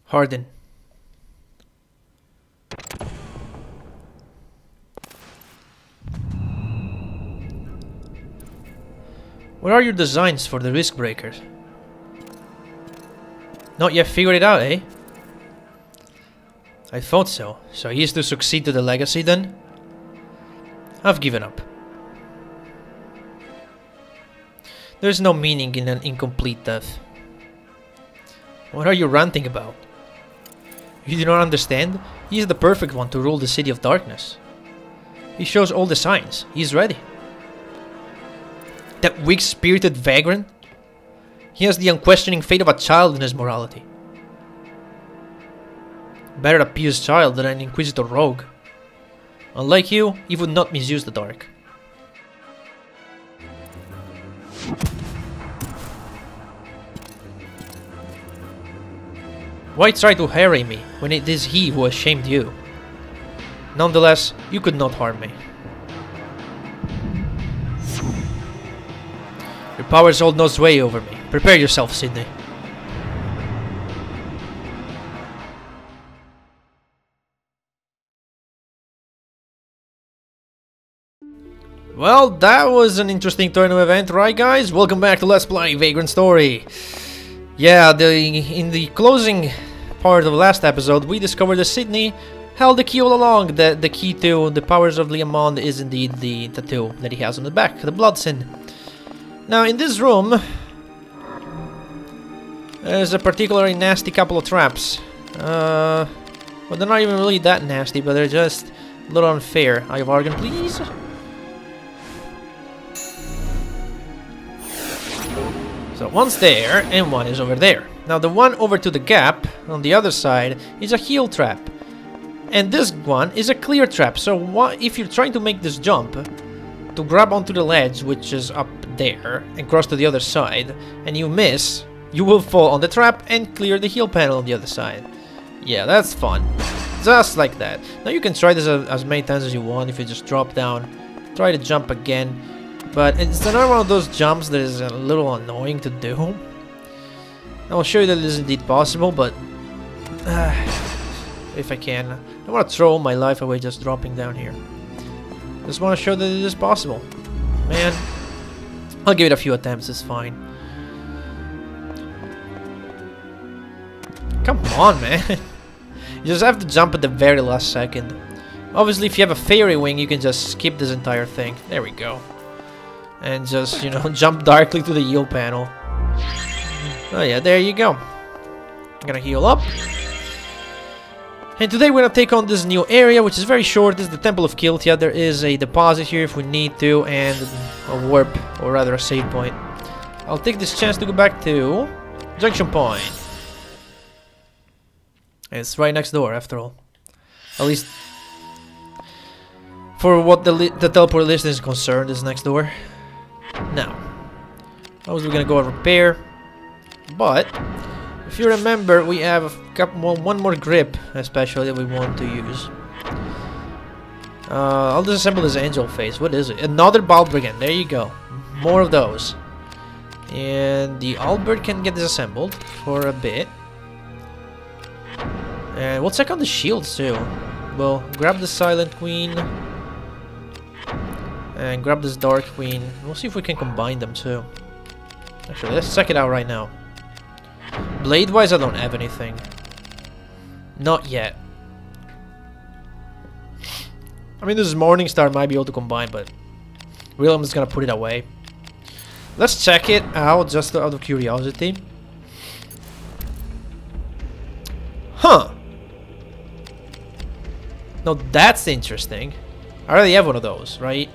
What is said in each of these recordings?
Harden. What are your designs for the Riskbreaker? Not yet figured it out, eh? I thought so. So he is to succeed to the legacy then? I've given up. There's no meaning in an incomplete death. What are you ranting about? You do not understand? He is the perfect one to rule the City of Darkness. He shows all the signs. He is ready. That weak-spirited vagrant? He has the unquestioning fate of a child in his morality. Better a pious child than an inquisitor rogue. Unlike you, he would not misuse the dark. Why try to harry me when it is he who has shamed you? Nonetheless, you could not harm me. Your powers hold no sway over me. Prepare yourself, Sydney. Well, that was an interesting turn of event, right guys? Welcome back to Let's Play Vagrant Story. Yeah, in the closing part of the last episode, we discovered that Sydney held the key all along. The key to the powers of Leá Monde is indeed the tattoo that he has on the back, the blood sin. Now, in this room, there's a particularly nasty couple of traps. Well, they're not even really that nasty, but they're just a little unfair. I have organ, please. So one's there, and one is over there. Now the one over to the gap, on the other side, is a heal trap. And this one is a clear trap, so if you're trying to make this jump, to grab onto the ledge, which is up there, and cross to the other side, and you miss, you will fall on the trap and clear the heal panel on the other side. Yeah, that's fun. Just like that. Now you can try this as many times as you want if you just drop down, try to jump again. But it's another one of those jumps that is a little annoying to do. I will show you that it is indeed possible, but if I can. I don't want to throw my life away just dropping down here. Just want to show that it is possible. Man, I'll give it a few attempts, it's fine. Come on, man. You just have to jump at the very last second. Obviously, if you have a fairy wing, you can just skip this entire thing. There we go. And just, you know, jump directly to the heal panel. Oh yeah, there you go. I'm gonna heal up. And today we're gonna take on this new area, which is very short. This is the Temple of Kiltia. There is a deposit here if we need to, and a warp, or rather a save point. I'll take this chance to go back to Junction Point. It's right next door, after all. At least for what the teleport list is concerned, is next door. Now, obviously we're gonna go and repair, but if you remember, we have a couple one more grip, especially that we want to use. I'll disassemble this angel face. What is it? Another Balbrigand. There you go. More of those. And the Albert can get disassembled for a bit. And we'll check on the shields too. We'll grab the Silent Queen. And grab this Dark Queen. We'll see if we can combine them too. Actually, let's check it out right now. Blade-wise, I don't have anything. Not yet. I mean, this Morningstar might be able to combine, but really I'm just gonna put it away. Let's check it out, just out of curiosity. Huh. Now that's interesting. I already have one of those, right?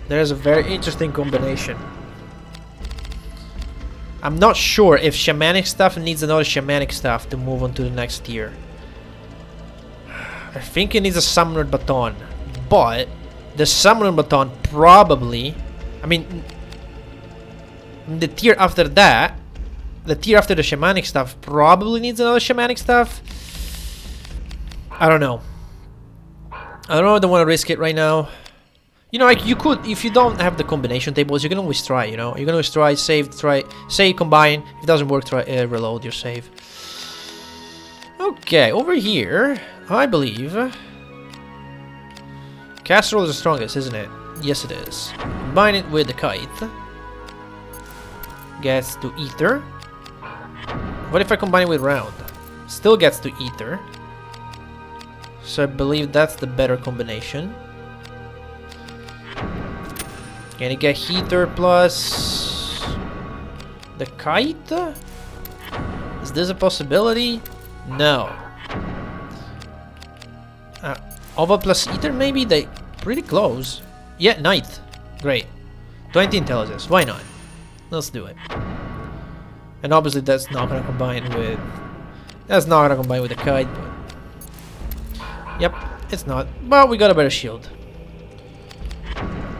There's a very interesting combination. I'm not sure if shamanic stuff needs another shamanic stuff to move on to the next tier. I think it needs a summoner baton, but the summoner baton probably, I mean, the tier after that, the tier after the shamanic stuff probably needs another shamanic stuff. I don't know. I don't know if I want to risk it right now. You know, like you could, if you don't have the combination tables, you can always try, you know. You can always try, save, say, combine. If it doesn't work, try reload your save. Okay, over here, I believe... Casserole is the strongest, isn't it? Yes, it is. Combine it with the kite. Gets to ether. What if I combine it with round? Still gets to ether. So I believe that's the better combination. Can you get heater plus the kite? Is this a possibility? No. Ova plus ether maybe? They pretty close. Yeah, ninth. Great. 20 intelligence. Why not? Let's do it. And obviously that's not gonna combine with... That's not gonna combine with the kite, but... Yep, it's not. But we got a better shield.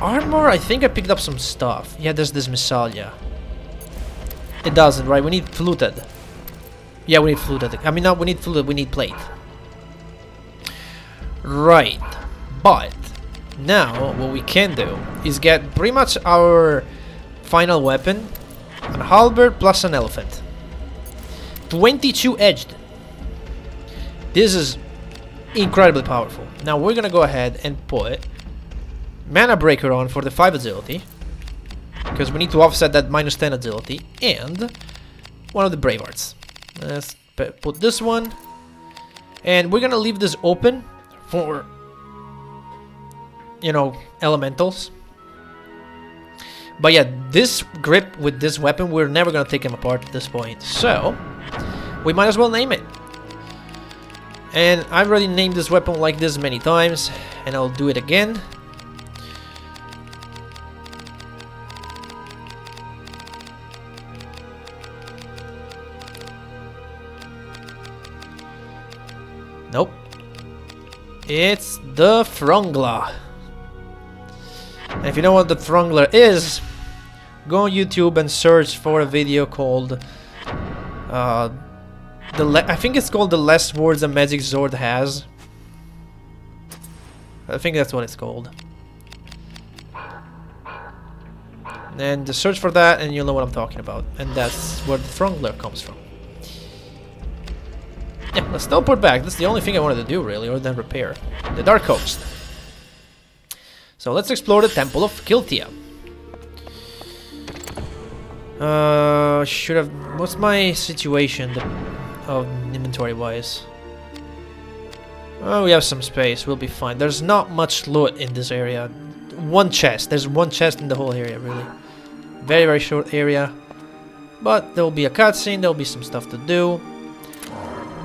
Armor, I think I picked up some stuff. Yeah, there's this Missalia. It doesn't, right? We need fluted. Yeah, we need fluted. I mean, no, we need fluted, we need plate. Right. But, now, what we can do is get pretty much our final weapon. An halberd plus an elephant. 22 edged. This is incredibly powerful. Now, we're gonna go ahead and put Mana Breaker on for the 5 agility, because we need to offset that minus 10 agility, and one of the Brave Arts. Let's put this one, and we're gonna leave this open for, you know, elementals. But yeah, this grip with this weapon, we're never gonna take him apart at this point, so we might as well name it. And I've already named this weapon like this many times, and I'll do it again. Nope. It's the Thrungler. And if you know what the Thrungler is, go on YouTube and search for a video called I think it's called The Less Words a Magic Sword Has. I think that's what it's called. And just search for that and you'll know what I'm talking about. And that's where the Thrungler comes from. Yeah, let's teleport back. That's the only thing I wanted to do, really, other than repair. The Dark Coast. So let's explore the Temple of Kiltia. Should have... What's my situation of inventory-wise? Oh, we have some space. We'll be fine. There's not much loot in this area. One chest. There's one chest in the whole area, really. Very, very short area. But there will be a cutscene. There will be some stuff to do.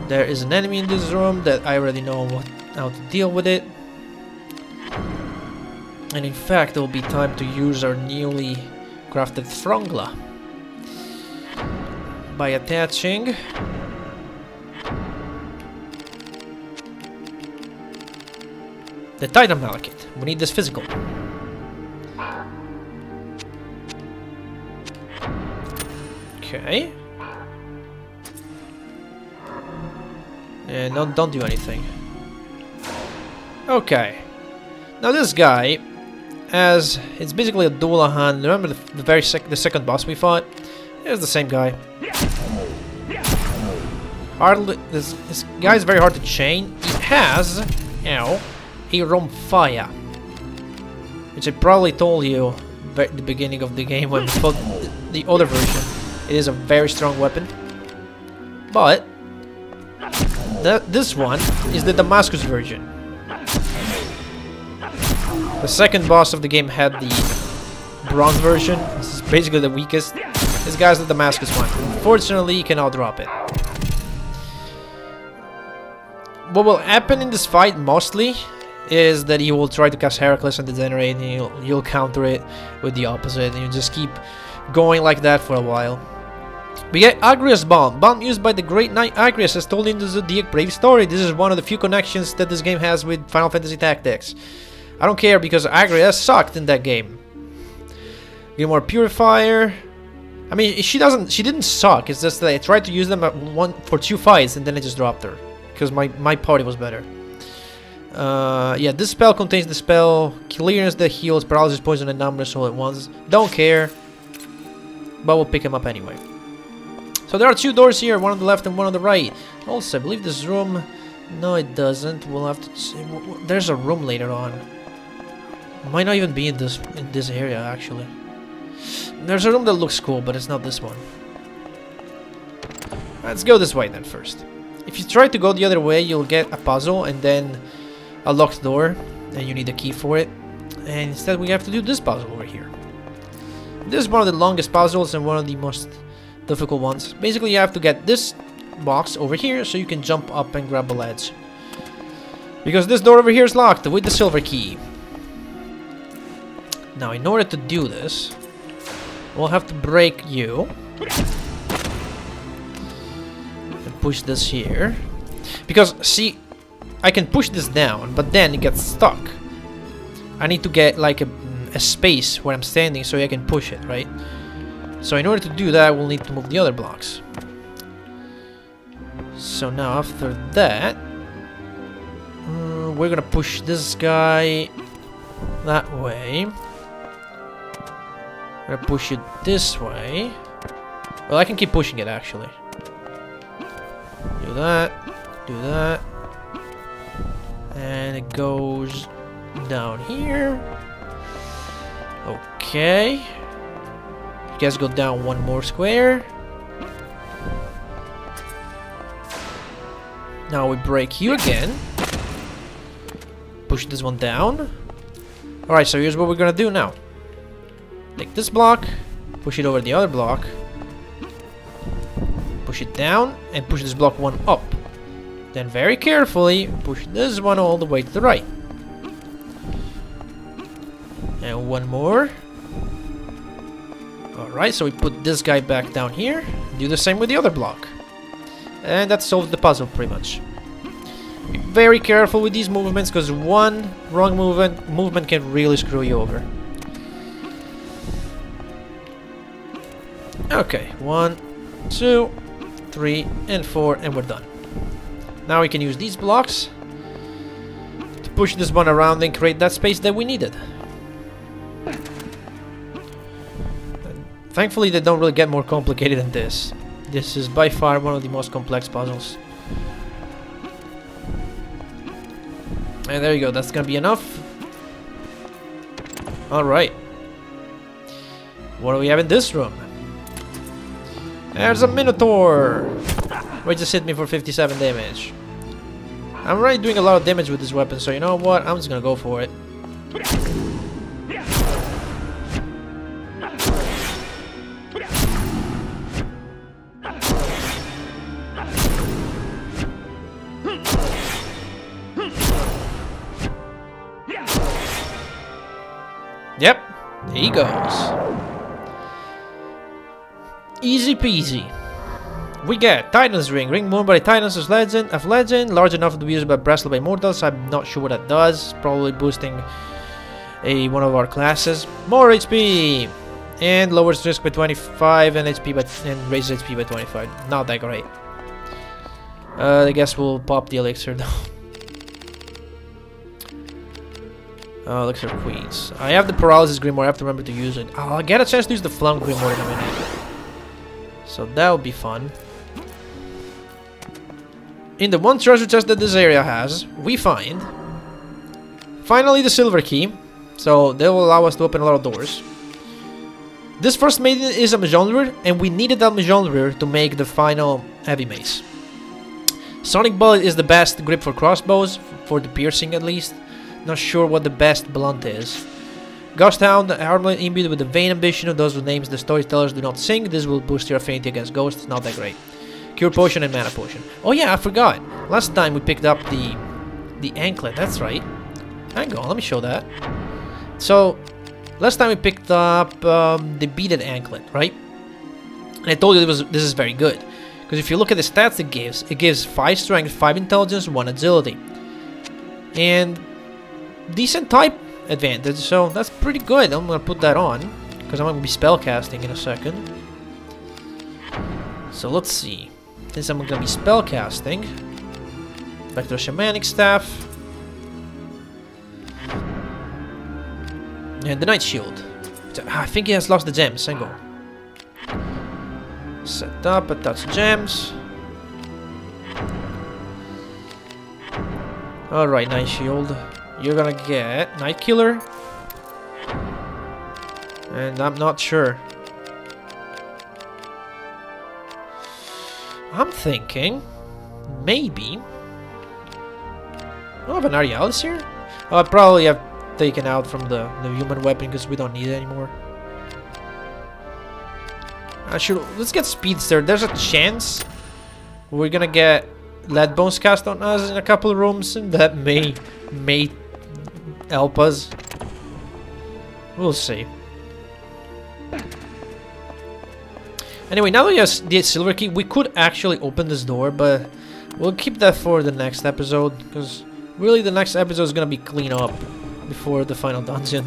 There is an enemy in this room that I already know how to deal with it. And in fact, there will be time to use our newly crafted Thrungler by attaching the Titan Malachite. We need this physical. Okay. And don't do anything. Okay. Now this guy, as it's basically a dual hand. Remember the second boss we fought? It's the same guy. Hardly this guy's very hard to chain. He has, a Romfire, which I probably told you at the beginning of the game when we fought the other version. It is a very strong weapon, but this one is the Damascus version. The second boss of the game had the bronze version. This is basically the weakest. This guy's the Damascus one. Unfortunately, you cannot drop it. What will happen in this fight mostly is that you will try to cast Heracles and Degenerate, and you'll counter it with the opposite, and you just keep going like that for a while. We get Agrias Bomb. Bomb used by the great knight Agrias, as told in the Zodiac Brave story. This is one of the few connections that this game has with Final Fantasy Tactics. I don't care because Agrias sucked in that game. Get more Purifier. I mean, she didn't suck. It's just that I tried to use them for 2 fights and then I just dropped her because my party was better. Yeah, this spell contains the spell clearance that heals paralysis, poison, and numbness all at once. Don't care, but we'll pick him up anyway. So there are 2 doors here, one on the left and one on the right. Also, I believe this room... No, it doesn't. We'll have to see. There's a room later on. Might not even be in this area, actually. There's a room that looks cool, but it's not this one. Let's go this way then first. If you try to go the other way, you'll get a puzzle and then a locked door, and you need a key for it. And instead we have to do this puzzle over here. This is one of the longest puzzles and one of the most difficult ones. Basically, you have to get this box over here so you can jump up and grab a ledge. Because this door over here is locked with the silver key. Now, in order to do this, we'll have to break you. And push this here. Because, see, I can push this down, but then it gets stuck. I need to get like a space where I'm standing so I can push it, right? So in order to do that, we'll need to move the other blocks. So now after that, we're gonna push this guy that way. I'm gonna push it this way. Well, I can keep pushing it actually. Do that, do that. And it goes down here. Okay. You guys go down one more square. Now we break you again. Push this one down. Alright, so here's what we're gonna do now. Take this block, push it over the other block, push it down, and push this block one up. Then very carefully push this one all the way to the right. And one more. Alright, so we put this guy back down here. Do the same with the other block. And that solves the puzzle pretty much. Be very careful with these movements because one wrong movement can really screw you over. Okay, 1, 2, 3, and 4, and we're done. Now we can use these blocks to push this one around and create that space that we needed. And thankfully, they don't really get more complicated than this. This is by far one of the most complex puzzles. And there you go, that's gonna be enough. Alright. What do we have in this room? There's a Minotaur! Which just hit me for 57 damage. I'm already doing a lot of damage with this weapon, so you know what? I'm just gonna go for it. Yep, there he goes. Easy peasy. We get Titan's Ring. Ring worn by Titans of legend, large enough to be used by bracelet by mortals. I'm not sure what that does. Probably boosting one of our classes. More HP and lowers risk by 25 and and raises HP by 25. Not that great. I guess we'll pop the elixir though. Elixir Queens. I have the Paralysis Grimoire. I have to remember to use it. I'll get a chance to use the Flung Grimoire in a minute. So that would be fun. In the one treasure chest that this area has, we find finally the silver key. So that will allow us to open a lot of doors. This first maiden is a Majonlure, and we needed that Majonlure to make the final heavy mace. Sonic Bullet is the best grip for crossbows, for the piercing at least. Not sure what the best blunt is. Ghost Hound, armlet imbued with the vain ambition of those whose names the storytellers do not sing. This will boost your affinity against ghosts. Not that great. Cure Potion and Mana Potion. Oh yeah, I forgot. Last time we picked up the anklet. That's right. Hang on, let me show that. So, last time we picked up the beaded anklet, right? And I told you this is very good. Because if you look at the stats it gives 5 strength, 5 intelligence, 1 agility. And decent type advantage, so that's pretty good. I'm gonna put that on because I'm gonna be spellcasting in a second. So let's see. Since I'm gonna be spellcasting, back to the shamanic staff. And the Night Shield. I think he has lost the gems. Hang on. Set up, attach gems. Alright, Night Shield. You're gonna get Night Killer. And I'm not sure. I'm thinking maybe. Oh, I have an Arialis here? Oh, I probably have taken out from the human weapon because we don't need it anymore. Let's get Speedster. There's a chance we're gonna get lead bones cast on us in a couple of rooms, and that may help us. We'll see. Anyway, now that we have the silver key, we could actually open this door, but we'll keep that for the next episode, because really the next episode is gonna be clean up before the final dungeon.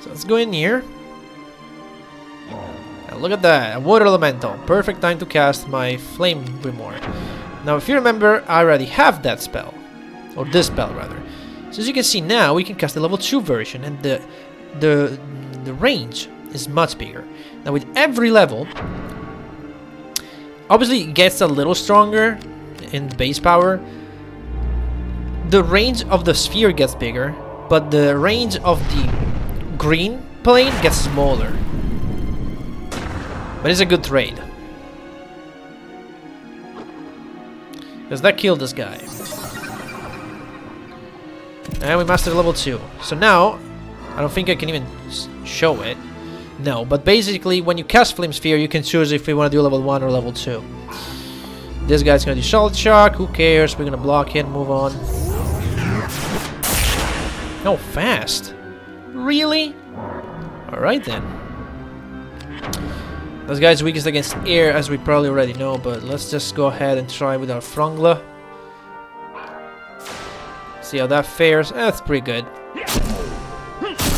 So let's go in here. And look at that, a water elemental. Perfect time to cast my flame grimoire. Now, if you remember, I already have that spell, or this spell rather. So as you can see now, we can cast the level 2 version, and the range is much bigger. Now with every level, obviously it gets a little stronger in base power. The range of the sphere gets bigger, but the range of the green plane gets smaller. But it's a good trade. Because that killed this guy. And we mastered level 2. So now, I don't think I can even show it. No, but basically when you cast Flame Sphere, you can choose if you want to do level 1 or level 2. This guy's gonna do Solid Shock, who cares? We're gonna block it and move on. Oh, fast. Really? Alright then. This guy's weakest against air, as we probably already know, but let's just go ahead and try with our Frungla. See how that fares. That's pretty good.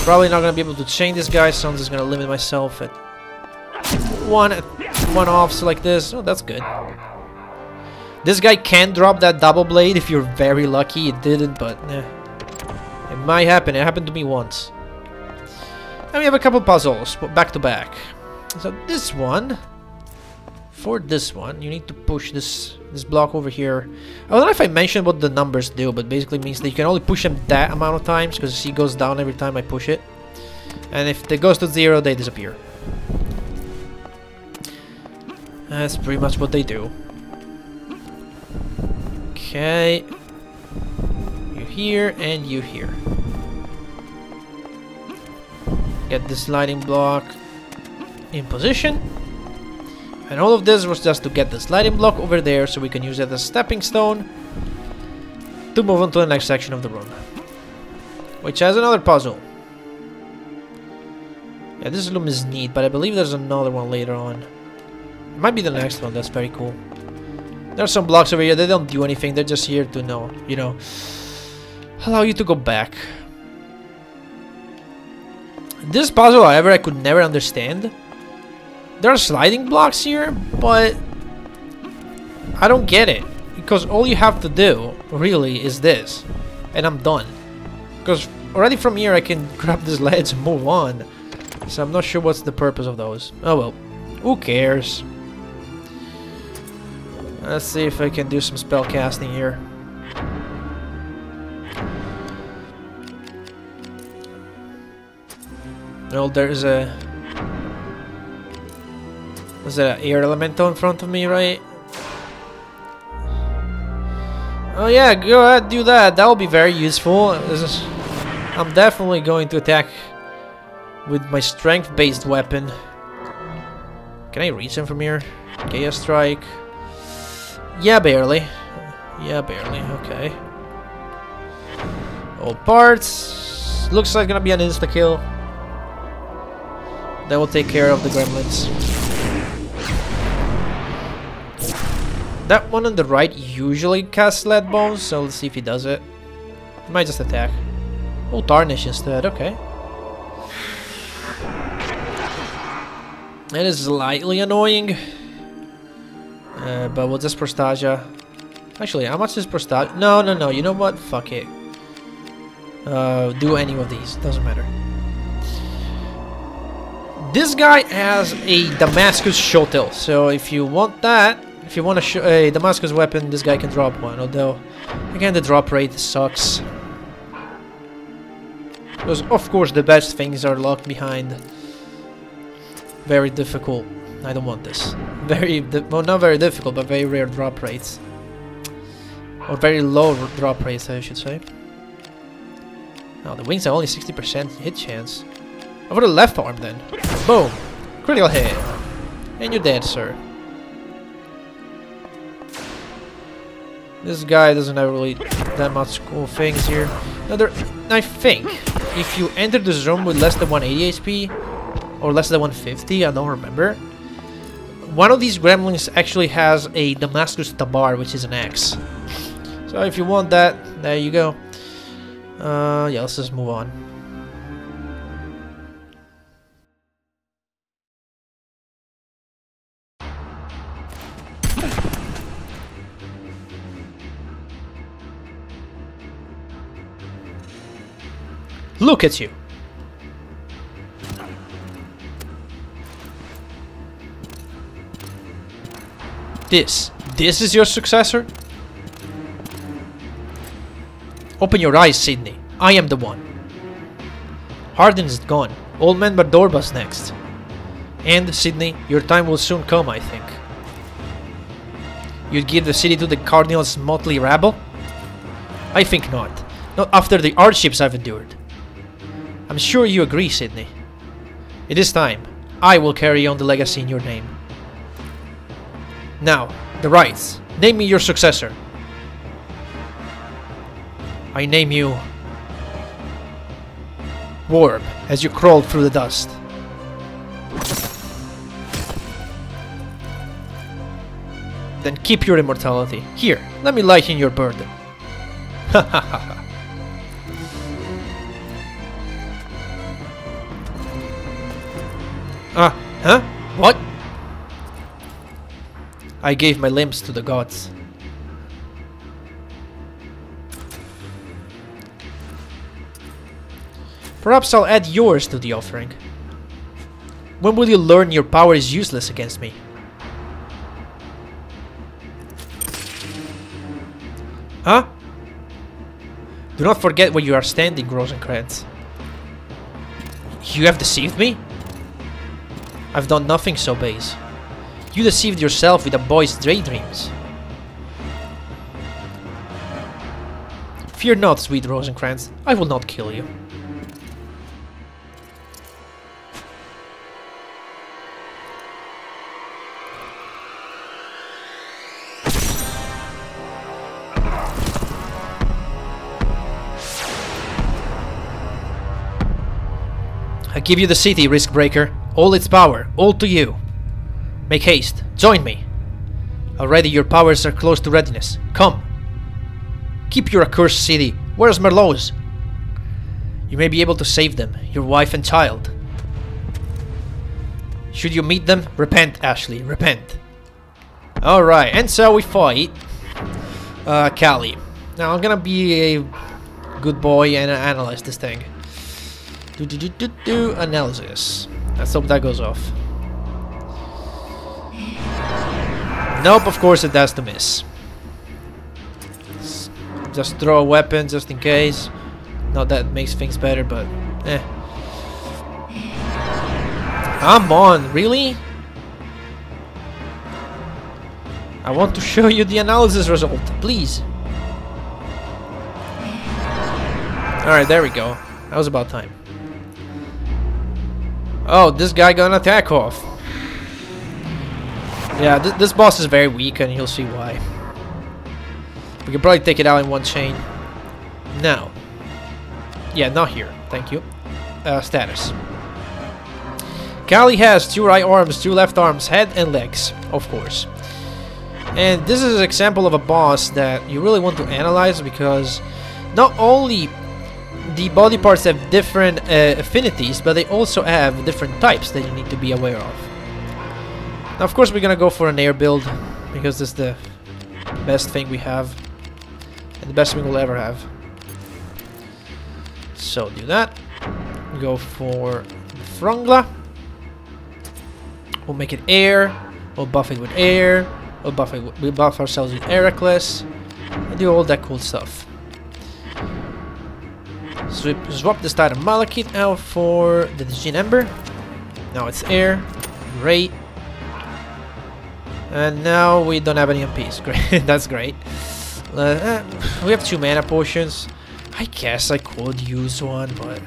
Probably not gonna be able to chain this guy, so I'm just gonna limit myself at one offs like this. Oh, that's good. This guy can drop that double blade if you're very lucky. It didn't, but it might happen. It happened to me once. And we have a couple puzzles back to back. So this one, for this one, you need to push this block over here. I don't know if I mentioned what the numbers do, but basically means that you can only push them that amount of times, because he goes down every time I push it. And if it goes to 0, they disappear. That's pretty much what they do. Okay. You here and you here. Get this lighting block in position. And all of this was just to get this lighting block over there so we can use it as a stepping stone to move on to the next section of the room, which has another puzzle. Yeah, this room is neat, but I believe there's another one later on. It might be the next one. That's very cool. There's some blocks over here. They don't do anything. They're just here to know, you know, allow you to go back. This puzzle, however, I could never understand. There are sliding blocks here, but I don't get it. Because all you have to do, really, is this. And I'm done. Because already from here I can grab this ledge and move on. So I'm not sure what's the purpose of those. Oh well. Who cares? Let's see if I can do some spell casting here. Well, there's an air elemental in front of me, right? Oh yeah, go ahead, do that. That will be very useful. I'm definitely going to attack with my strength-based weapon. Can I reach him from here? Chaos Strike. Yeah, barely. Yeah, barely. Okay. All parts. Looks like gonna be an insta-kill. That will take care of the gremlins. That one on the right usually casts lead bones, so let's see if he does it. He might just attack. Oh, tarnish instead. Okay. It is slightly annoying. But we'll just Prostasia. Actually, how much is Prostasia? No. You know what? Fuck it. Do any of these. Doesn't matter. This guy has a Damascus shuttle, so if you want that, if you want a Damascus weapon, this guy can drop one, although, again, the drop rate sucks. Because, of course, the best things are locked behind. Very difficult. I don't want this. Well, not very difficult, but very rare drop rates. Or very low drop rates, I should say. Now, the wings have only 60% hit chance. Over the left arm, then. Boom! Critical hit. And you're dead, sir. This guy doesn't have really that much cool things here. Now, I think if you enter this room with less than 180 HP or less than 150, I don't remember. One of these gremlins actually has a Damascus Tabar, which is an axe. So if you want that, there you go. Yeah, let's just move on. Look at you! This is your successor? Open your eyes, Sydney. I am the one. Hardin is gone. Old man Bardorba's next. And, Sydney, your time will soon come, I think. You'd give the city to the Cardinal's motley rabble? I think not. Not after the hardships I've endured. I'm sure you agree, Sydney. It is time. I will carry on the legacy in your name. Now, the rights. Name me your successor. I name you... Warb, as you crawled through the dust. Then keep your immortality. Here, let me lighten your burden. Ha ha ha ha. Huh? What? I gave my limbs to the gods. Perhaps I'll add yours to the offering. When will you learn your power is useless against me? Huh? Do not forget where you are standing, Rosencrantz. You have deceived me? I've done nothing so base. You deceived yourself with a boy's daydreams. Fear not, sweet Rosencrantz. I will not kill you. I give you the city, Riskbreaker. All its power, all to you. Make haste, join me. Already your powers are close to readiness. Come. Keep your accursed city. Where's Merlot's? You may be able to save them, your wife and child. Should you meet them, repent, Ashley, repent. Alright, and so we fight Callie. Now I'm gonna be a good boy and analyze this thing. Analysis. Let's hope that goes off. Nope, of course it has to miss. Just throw a weapon just in case. Not that makes things better, but eh. Come on, really? I want to show you the analysis result, please. Alright, there we go. That was about time. Oh, this guy got an attack off. Yeah, this boss is very weak, and you'll see why. We can probably take it out in one chain. Now. Yeah, not here. Thank you. Status. Callie has 2 right arms, 2 left arms, head and legs, of course. And this is an example of a boss that you really want to analyze, because not only the body parts have different affinities, but they also have different types that you need to be aware of. Now, of course, we're gonna go for an air build, because this is the best thing we have, and the best thing we'll ever have. So do that. Go for Frungla. We'll make it air. We'll buff it with air. We'll buff ourselves with Heracles. And do all that cool stuff. So we swap this Titan Malekith out for the Jin Ember. Now it's air. Great. And now we don't have any MPs. Great. That's great. We have 2 mana potions. I guess I could use one, but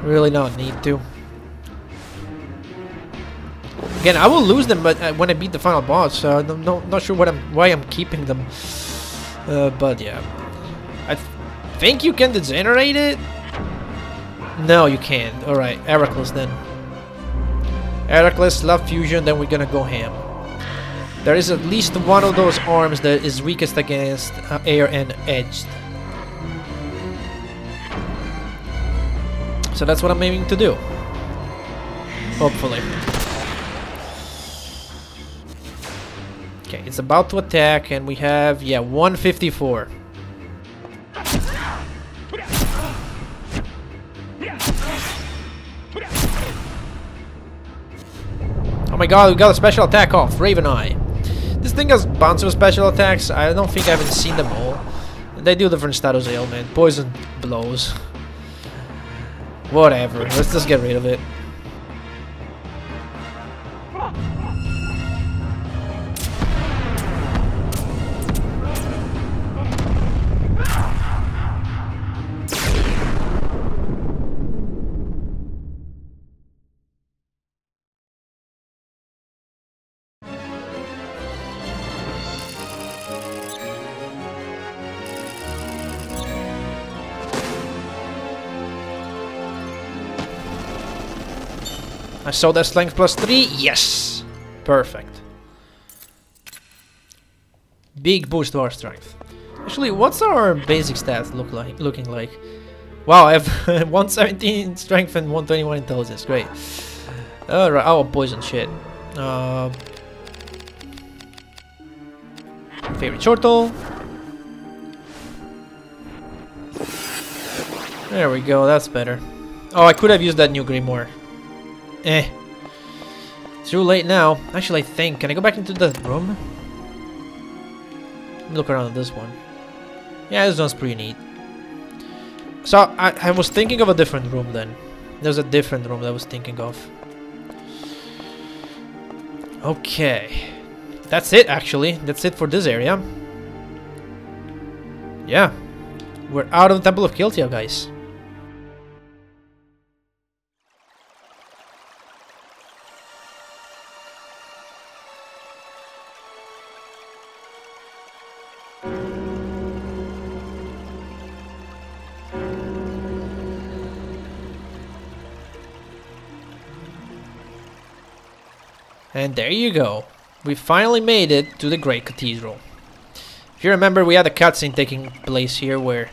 really not need to. Again, I will lose them, but when I beat the final boss, so I'm not sure why I'm keeping them. But yeah, I think you can degenerate it. No, you can't. All right, Heracles then. Heracles, Love Fusion, then we're gonna go ham. There is at least one of those arms that is weakest against air and edged. So that's what I'm aiming to do. Hopefully. Okay, it's about to attack and we have, yeah, 154. Oh my god, we got a special attack off, Raven Eye. This thing has a bunch of special attacks. I don't think I haven't seen them all. They do different status ailment. Poison blows. Whatever, let's just get rid of it. I saw that strength +3. Yes! Perfect. Big boost to our strength. Actually, what's our basic stats looking like? Wow, I have 117 strength and 121 intelligence. Great. Alright, oh, poison shit. Favorite turtle. There we go, that's better. Oh, I could have used that new grimoire. Too late now. Actually, I think. Can I go back into the room? Let me look around at this one. Yeah, this one's pretty neat. So, I was thinking of a different room then. There's a different room that I was thinking of. Okay. That's it, actually. That's it for this area. Yeah. We're out of the Temple of Kiltia, guys. And there you go. We finally made it to the Great Cathedral. If you remember, we had a cutscene taking place here where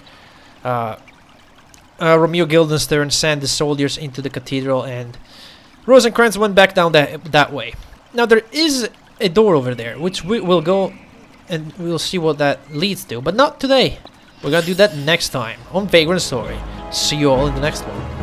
Romeo Guildenstern sent the soldiers into the cathedral and Rosencrantz went back down that way. Now there is a door over there, which we will go and we'll see what that leads to, but not today. We're gonna do that next time on Vagrant Story. See you all in the next one.